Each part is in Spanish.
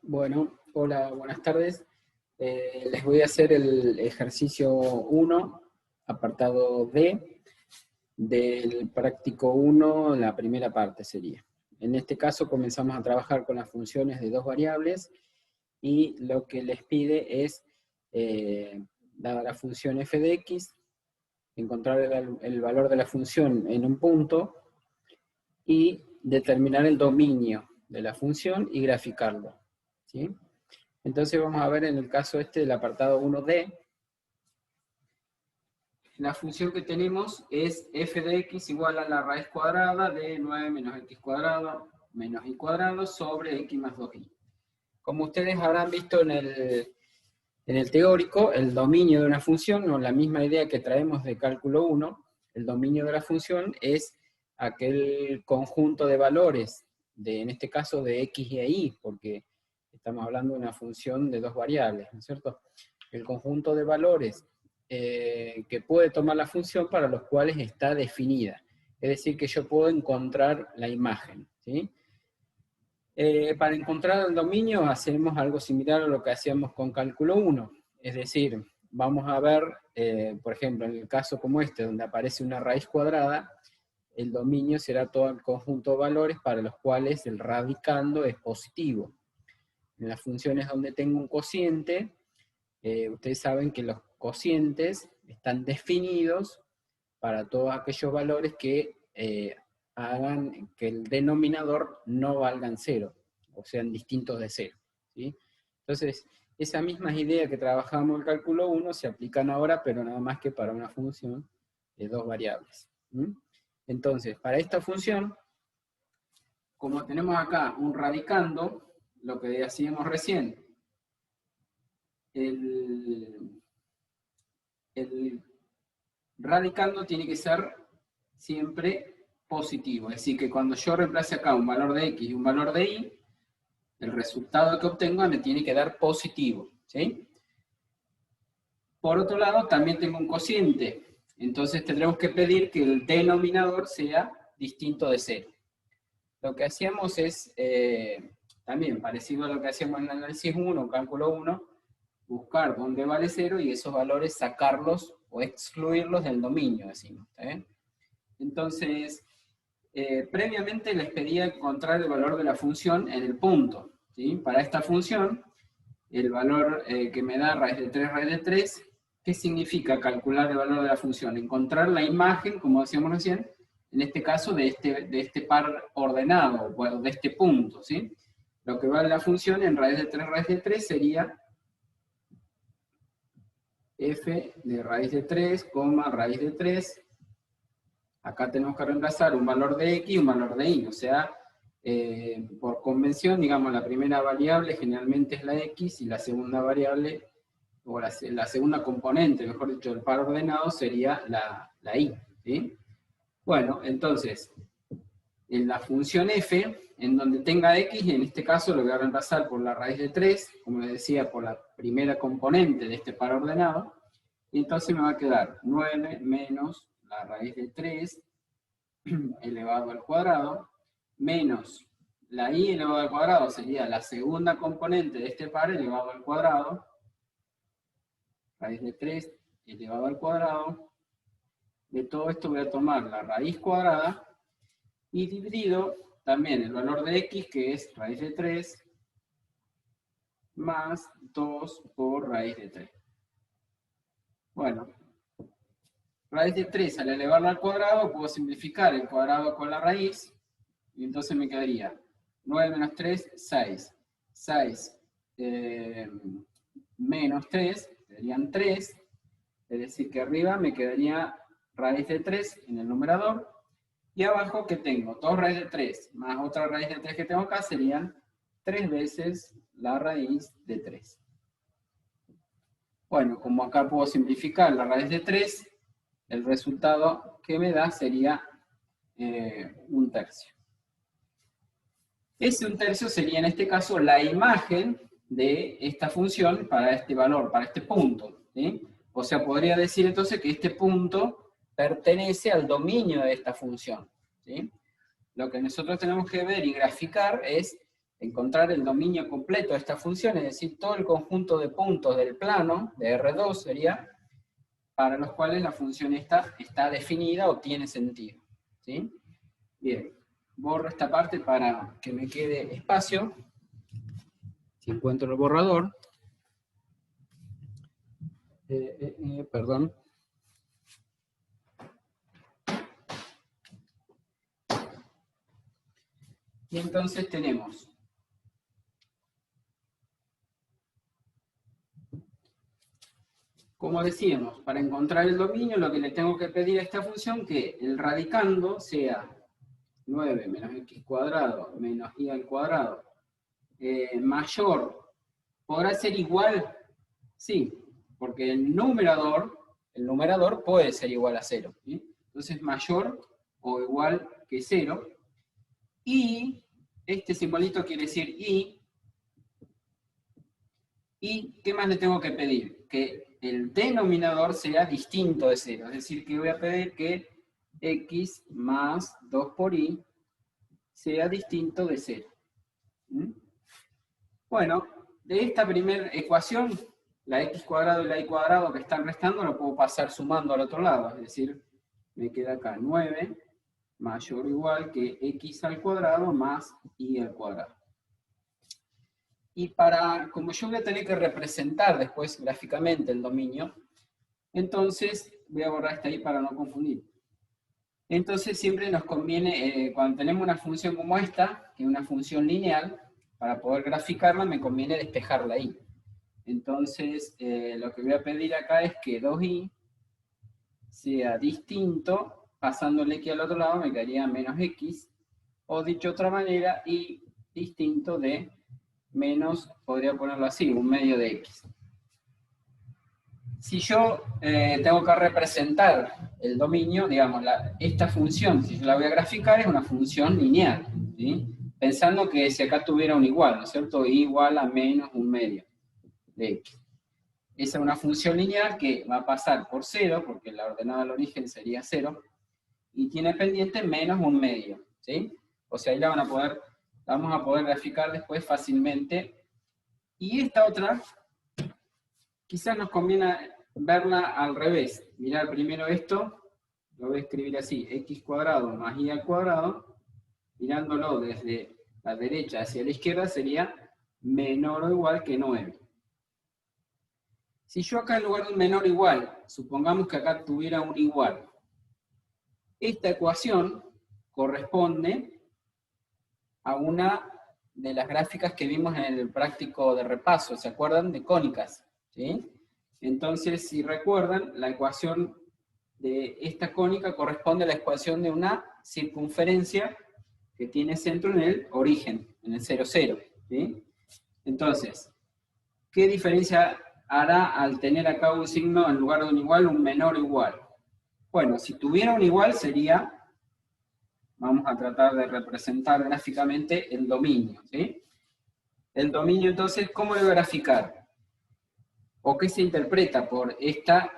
Bueno, hola, buenas tardes. Les voy a hacer el ejercicio 1, apartado D, del práctico 1, la primera parte sería. En este caso comenzamos a trabajar con las funciones de dos variables y lo que les pide es, dada la función f de x, encontrar el valor de la función en un punto y determinar el dominio de la función y graficarlo, ¿sí? Entonces vamos a ver en el caso este del apartado 1D, la función que tenemos es f de x igual a la raíz cuadrada de 9 menos x cuadrado menos y cuadrado sobre x más 2y. Como ustedes habrán visto en el teórico, el dominio de una función, o la misma idea que traemos de cálculo 1, el dominio de la función es aquel conjunto de valores, en este caso de x y y, porque estamos hablando de una función de dos variables, ¿no es cierto? El conjunto de valores que puede tomar la función para los cuales está definida. Es decir, que yo puedo encontrar la imagen, ¿sí? Para encontrar el dominio hacemos algo similar a lo que hacíamos con cálculo 1. Es decir, vamos a ver, por ejemplo, en el caso como este, donde aparece una raíz cuadrada, el dominio será todo el conjunto de valores para los cuales el radicando es positivo. En las funciones donde tengo un cociente, ustedes saben que los cocientes están definidos para todos aquellos valores que hagan que el denominador no valgan cero, o sean distintos de cero, ¿sí? Entonces, esas mismas ideas que trabajamos en el cálculo 1 se aplican ahora, pero nada más que para una función de dos variables. ¿Mm? Entonces, para esta función, como tenemos acá un radicando, lo que hacíamos recién, el radicando tiene que ser siempre positivo. Es decir, que cuando yo reemplace acá un valor de x y un valor de y, el resultado que obtenga me tiene que dar positivo, ¿sí? Por otro lado, también tengo un cociente. Entonces tendremos que pedir que el denominador sea distinto de cero. Lo que hacíamos es, también parecido a lo que hacíamos en el análisis 1, cálculo 1, buscar dónde vale 0 y esos valores sacarlos o excluirlos del dominio, decimos. Entonces, previamente les pedía encontrar el valor de la función en el punto. ¿Sí? Para esta función, el valor que me da raíz de 3, ¿qué significa calcular el valor de la función? Encontrar la imagen, como decíamos recién, en este caso de este par ordenado, o de este punto. ¿Sí? Lo que vale la función en raíz de 3 sería f de raíz de 3, raíz de 3. Acá tenemos que reemplazar un valor de x y un valor de y, o sea, por convención, digamos, la primera variable generalmente es la x y la segunda variable, o la segunda componente, mejor dicho, del par ordenado sería la y, ¿sí? Bueno, entonces, en la función f, en donde tenga x, en este caso lo voy a reemplazar por la raíz de 3, como les decía, por la primera componente de este par ordenado, y entonces me va a quedar 9 menos la raíz de 3 elevado al cuadrado, menos la y elevado al cuadrado sería la segunda componente de este par elevado al cuadrado, raíz de 3 elevado al cuadrado. De todo esto voy a tomar la raíz cuadrada y dividido también el valor de x, que es raíz de 3, más 2 por raíz de 3. Bueno, raíz de 3 al elevarlo al cuadrado, puedo simplificar el cuadrado con la raíz, y entonces me quedaría 9 menos 3, 6. 6 menos 3, serían 3, es decir que arriba me quedaría raíz de 3 en el numerador, y abajo que tengo 2 raíz de 3 más otra raíz de 3 que tengo acá, serían 3 veces la raíz de 3. Bueno, como acá puedo simplificar la raíz de 3, el resultado que me da sería 1/3. Ese 1/3 sería en este caso la imagen de esta función para este valor, para este punto, ¿sí? O sea, podría decir entonces que este punto pertenece al dominio de esta función, ¿sí? Lo que nosotros tenemos que ver y graficar es encontrar el dominio completo de esta función, es decir, todo el conjunto de puntos del plano, de R2 sería, para los cuales la función esta está definida o tiene sentido. ¿Sí? Bien, borro esta parte para que me quede espacio. Si encuentro el borrador. Perdón. Y entonces tenemos como decíamos, para encontrar el dominio, lo que le tengo que pedir a esta función que el radicando sea 9 menos x cuadrado menos y al cuadrado mayor. ¿Podrá ser igual? Sí, porque el numerador puede ser igual a 0. ¿Sí? Entonces mayor o igual que 0. Y este simbolito quiere decir y. ¿Y qué más le tengo que pedir? Que el denominador sea distinto de 0. Es decir, que voy a pedir que x más 2 por y sea distinto de 0. ¿Mm? Bueno, de esta primera ecuación, la x cuadrado y la y cuadrado que están restando, lo puedo pasar sumando al otro lado. Es decir, me queda acá 9 mayor o igual que x al cuadrado más y al cuadrado. Y como yo voy a tener que representar después gráficamente el dominio, entonces voy a borrar esta ahí para no confundir. Entonces siempre nos conviene, cuando tenemos una función como esta, que es una función lineal, para poder graficarla me conviene despejarla ahí. Entonces lo que voy a pedir acá es que 2i sea distinto, pasándole aquí al otro lado me quedaría menos x, o dicho de otra manera, y distinto de menos, podría ponerlo así, un medio de x. Si yo tengo que representar el dominio, digamos, esta función, si yo la voy a graficar, es una función lineal, ¿sí? Pensando que si acá tuviera un igual, ¿no es cierto? Y igual a menos un medio de x. Esa es una función lineal que va a pasar por 0, porque la ordenada al origen sería 0, y tiene pendiente menos un medio, ¿sí? O sea, ahí la vamos a poder graficar después fácilmente. Y esta otra, quizás nos conviene verla al revés. Mirar primero esto, lo voy a escribir así, x cuadrado más y al cuadrado, mirándolo desde la derecha hacia la izquierda sería menor o igual que 9. Si yo acá en lugar de un menor igual, supongamos que acá tuviera un igual, esta ecuación corresponde a una de las gráficas que vimos en el práctico de repaso, ¿se acuerdan? De cónicas, ¿sí? Entonces, si recuerdan, la ecuación de esta cónica corresponde a la ecuación de una circunferencia que tiene centro en el origen, en el 0, 0, ¿sí? Entonces, ¿qué diferencia hará al tener acá un signo en lugar de un igual, un menor igual? Bueno, si tuviera un igual sería, vamos a tratar de representar gráficamente el dominio, ¿sí? El dominio, entonces, ¿cómo lo voy a graficar? ¿O qué se interpreta por esta,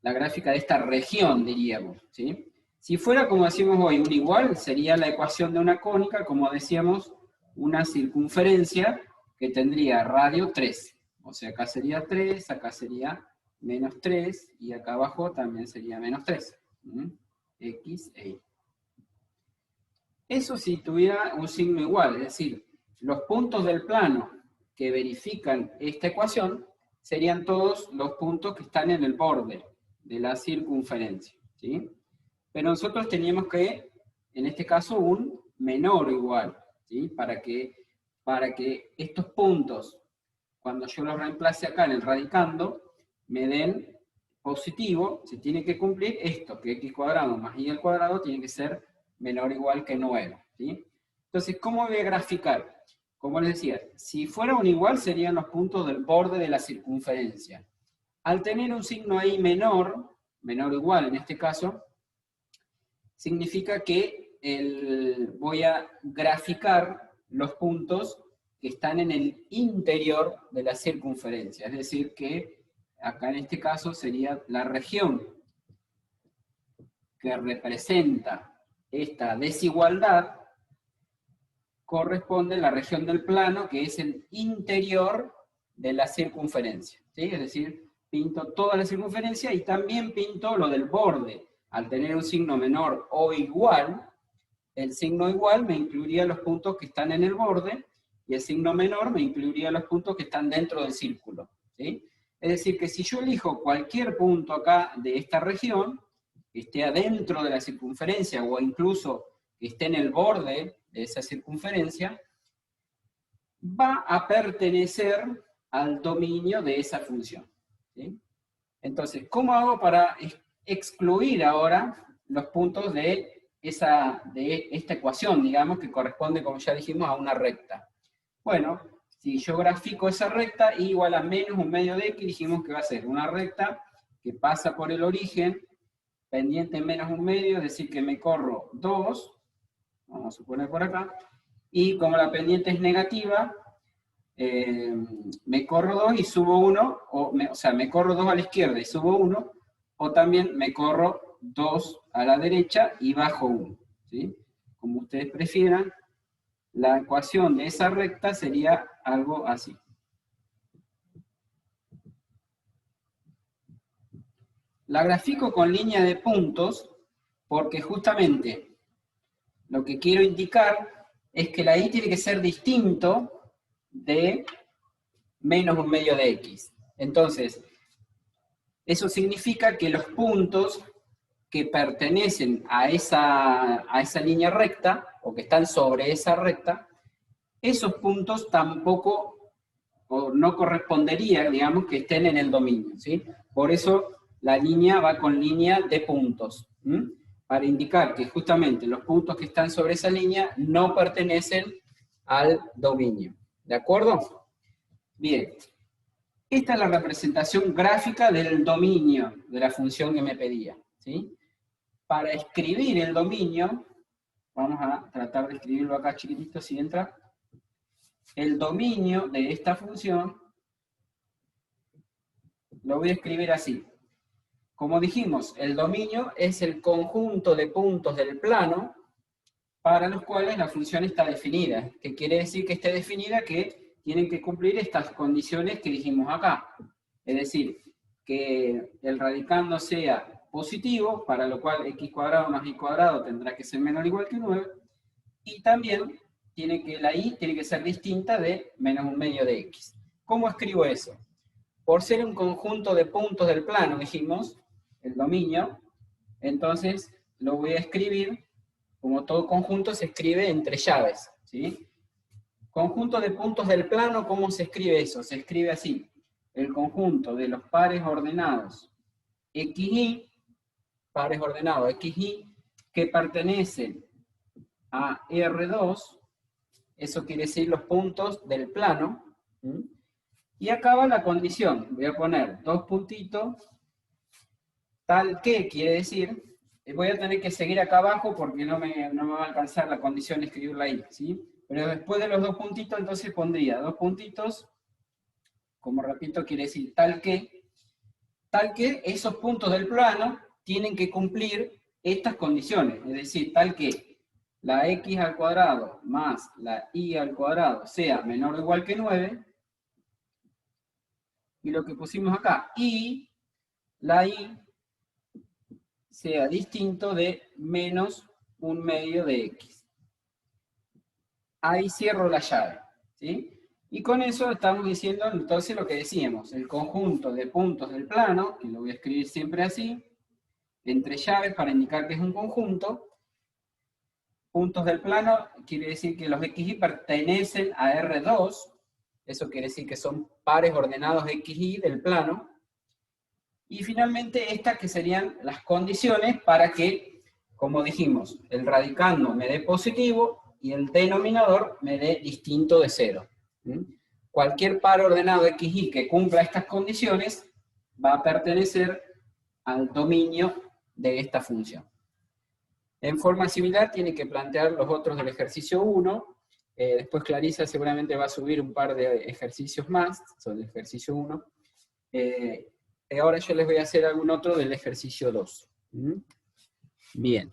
la gráfica de esta región, diríamos, ¿sí? Si fuera, como decimos hoy, un igual, sería la ecuación de una cónica, como decíamos, una circunferencia que tendría radio 3. O sea, acá sería 3, acá sería menos 3, y acá abajo también sería menos 3. X e Y. Eso si tuviera un signo igual, es decir, los puntos del plano que verifican esta ecuación serían todos los puntos que están en el borde de la circunferencia, ¿sí? Pero nosotros teníamos que, en este caso, un menor o igual, ¿sí? Para que estos puntos, cuando yo los reemplace acá en el radicando, me den positivo, se tiene que cumplir esto, que x cuadrado más y al cuadrado tiene que ser menor o igual que 9, ¿sí? Entonces, ¿cómo voy a graficar? Como les decía, si fuera un igual serían los puntos del borde de la circunferencia. Al tener un signo ahí menor o igual en este caso, significa que voy a graficar los puntos que están en el interior de la circunferencia. Es decir, que acá en este caso sería la región que representa esta desigualdad, corresponde la región del plano, que es el interior de la circunferencia, ¿sí? Es decir, pinto toda la circunferencia y también pinto lo del borde. Al tener un signo menor o igual, el signo igual me incluiría los puntos que están en el borde, y el signo menor me incluiría los puntos que están dentro del círculo, ¿sí? Es decir, que si yo elijo cualquier punto acá de esta región, que esté adentro de la circunferencia, o incluso que esté en el borde de esa circunferencia, va a pertenecer al dominio de esa función, ¿sí? Entonces, ¿cómo hago para excluir ahora los puntos de esta ecuación, digamos, que corresponde, como ya dijimos, a una recta? Bueno, si yo grafico esa recta, y igual a menos un medio de x, dijimos que va a ser una recta que pasa por el origen, pendiente menos un medio, es decir, que me corro 2, vamos a suponer por acá, y como la pendiente es negativa, me corro 2 y subo 1, o sea, me corro 2 a la izquierda y subo 1, o también me corro 2 a la derecha y bajo 1, ¿sí? Como ustedes prefieran, la ecuación de esa recta sería algo así. La grafico con línea de puntos porque justamente lo que quiero indicar es que la y tiene que ser distinto de menos un medio de x. Entonces, eso significa que los puntos que pertenecen a esa línea recta, o que están sobre esa recta, esos puntos tampoco, o no correspondería, digamos, que estén en el dominio, ¿sí? Por eso la línea va con línea de puntos, ¿sí? Para indicar que justamente los puntos que están sobre esa línea no pertenecen al dominio. ¿De acuerdo? Bien. Esta es la representación gráfica del dominio de la función que me pedía, ¿sí? Para escribir el dominio, vamos a tratar de escribirlo acá chiquitito si entra. El dominio de esta función lo voy a escribir así. Como dijimos, el dominio es el conjunto de puntos del plano para los cuales la función está definida. ¿Qué quiere decir que esté definida? Que tienen que cumplir estas condiciones que dijimos acá. Es decir, que el radicando sea positivo, para lo cual x cuadrado más y cuadrado tendrá que ser menor o igual que 9, y también la y tiene que ser distinta de menos un medio de x. ¿Cómo escribo eso? Por ser un conjunto de puntos del plano, dijimos, el dominio, entonces lo voy a escribir, como todo conjunto se escribe entre llaves, ¿sí? Conjunto de puntos del plano, ¿cómo se escribe eso? Se escribe así: el conjunto de los pares ordenados xy, pares ordenados xy, que pertenecen a R2, eso quiere decir los puntos del plano, ¿sí? Y acaba la condición, voy a poner dos puntitos, tal que quiere decir, voy a tener que seguir acá abajo porque no me va a alcanzar la condición de escribirla ahí, ¿sí? Pero después de los dos puntitos, entonces pondría dos puntitos, como repito, quiere decir tal que esos puntos del plano tienen que cumplir estas condiciones, es decir, tal que la x al cuadrado más la y al cuadrado sea menor o igual que 9, y lo que pusimos acá, y la y sea distinto de menos un medio de x. Ahí cierro la llave, ¿sí? Y con eso estamos diciendo entonces lo que decíamos, el conjunto de puntos del plano, que lo voy a escribir siempre así, entre llaves para indicar que es un conjunto. Puntos del plano quiere decir que los xy pertenecen a R2, eso quiere decir que son pares ordenados xy del plano. Y finalmente estas que serían las condiciones para que, como dijimos, el radicando me dé positivo y el denominador me dé distinto de 0. Cualquier par ordenado xy que cumpla estas condiciones va a pertenecer al dominio de esta función. En forma similar tiene que plantear los otros del ejercicio 1. Después Clarisa seguramente va a subir un par de ejercicios más sobre el ejercicio 1. Ahora yo les voy a hacer algún otro del ejercicio 2. Bien.